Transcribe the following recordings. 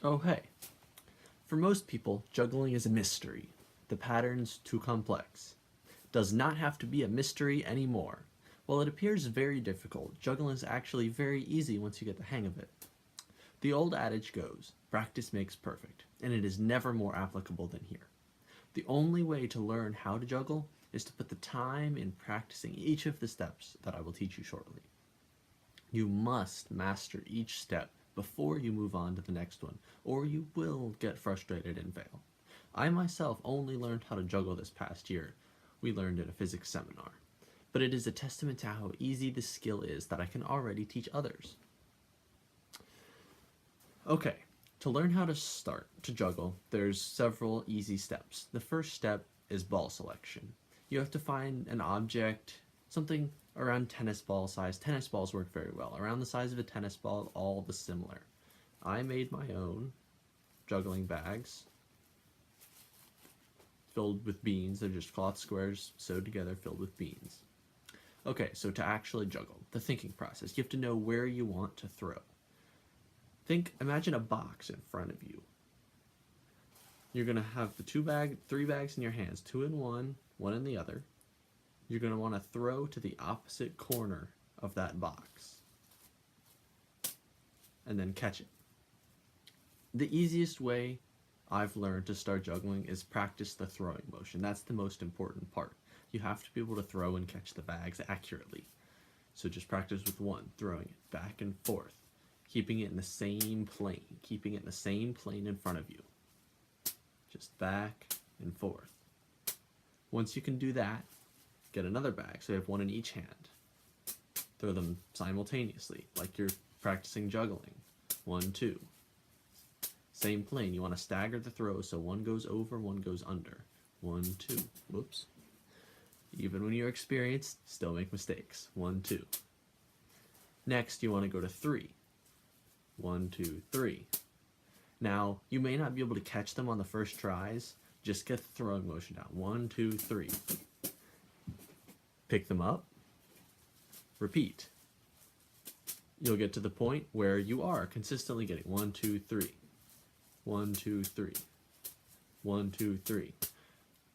Oh hey, for most people, juggling is a mystery. The pattern's too complex. Does not have to be a mystery anymore. While it appears very difficult, juggling is actually very easy once you get the hang of it. The old adage goes, practice makes perfect, and it is never more applicable than here. The only way to learn how to juggle is to put the time in practicing each of the steps that I will teach you shortly. You must master each step before you move on to the next one, or you will get frustrated and fail. I myself only learned how to juggle this past year. We learned in a physics seminar. But it is a testament to how easy this skill is that I can already teach others. Okay, to learn how to start to juggle, there's several easy steps. The first step is ball selection. You have to find an object, something around tennis ball size. Tennis balls work very well. Around the size of a tennis ball, all the similar. I made my own juggling bags filled with beans. They're just cloth squares sewed together filled with beans. Okay, so to actually juggle, the thinking process, you have to know where you want to throw. Imagine a box in front of you. You're gonna have the three bags in your hands, two in one in the other. You're gonna wanna throw to the opposite corner of that box and then catch it. The easiest way I've learned to start juggling is practice the throwing motion. That's the most important part. You have to be able to throw and catch the bags accurately. So just practice with one, throwing it back and forth, keeping it in the same plane, in front of you. Just back and forth. Once you can do that, get another bag, so you have one in each hand. Throw them simultaneously, like you're practicing juggling. 1, 2. Same plane, you want to stagger the throws, so one goes over, one goes under. 1, 2, whoops. Even when you're experienced, still make mistakes. 1, 2. Next, you want to go to 3. 1, 2, 3. Now, you may not be able to catch them on the first tries. Just get the throwing motion down. 1, 2, 3. Pick them up. Repeat. You'll get to the point where you are consistently getting 1, 2, 3. 1, 2, 3. 1, 2, 3.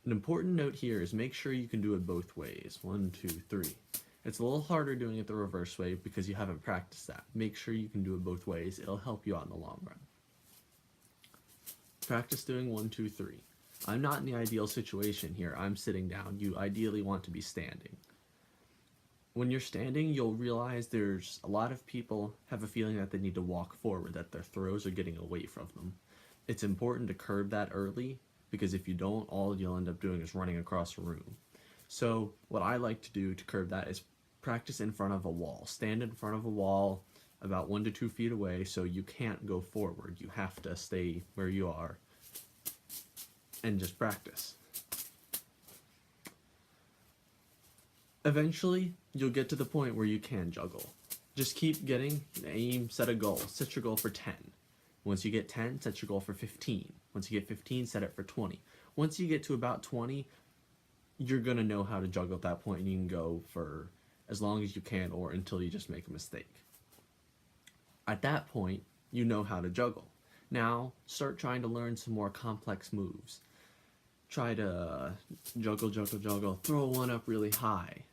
An important note here is make sure you can do it both ways. 1, 2, 3. It's a little harder doing it the reverse way because you haven't practiced that. Make sure you can do it both ways. It'll help you out in the long run. Practice doing 1, 2, 3. I'm not in the ideal situation here. I'm sitting down. You ideally want to be standing. When you're standing, you'll realize there's a lot of people have a feeling that they need to walk forward, that their throws are getting away from them. It's important to curb that early because if you don't, all you'll end up doing is running across a room. So what I like to do to curb that is practice in front of a wall. Stand in front of a wall about 1 to 2 feet away so you can't go forward. You have to stay where you are and just practice. Eventually, you'll get to the point where you can juggle. Just keep getting aim, set a goal. Set your goal for 10. Once you get 10, set your goal for 15. Once you get 15, set it for 20. Once you get to about 20, you're going to know how to juggle at that point, and you can go for as long as you can or until you just make a mistake. At that point, you know how to juggle. Now, start trying to learn some more complex moves. Try to juggle, juggle, juggle, throw one up really high.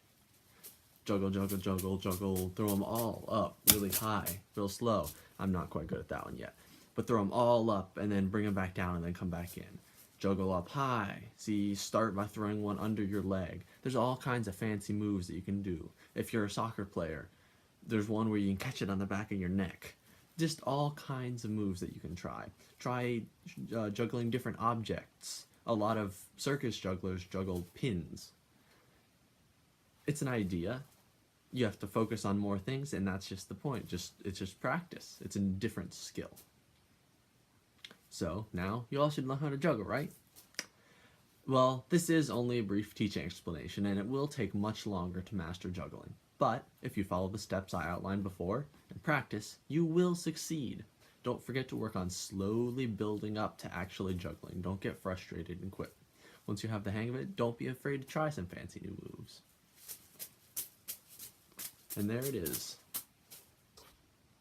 Juggle, juggle, juggle, juggle, throw them all up really high, real slow. I'm not quite good at that one yet. But throw them all up and then bring them back down and then come back in. Juggle up high. See, start by throwing one under your leg. There's all kinds of fancy moves that you can do. If you're a soccer player, there's one where you can catch it on the back of your neck. Just all kinds of moves that you can try. Try juggling different objects. A lot of circus jugglers juggle pins. It's an idea. You have to focus on more things, and that's just the point. It's just practice. It's a different skill. So now you all should know how to juggle, right? Well, this is only a brief teaching explanation, and it will take much longer to master juggling. But if you follow the steps I outlined before and practice, you will succeed. Don't forget to work on slowly building up to actually juggling. Don't get frustrated and quit. Once you have the hang of it, don't be afraid to try some fancy new moves. And there it is.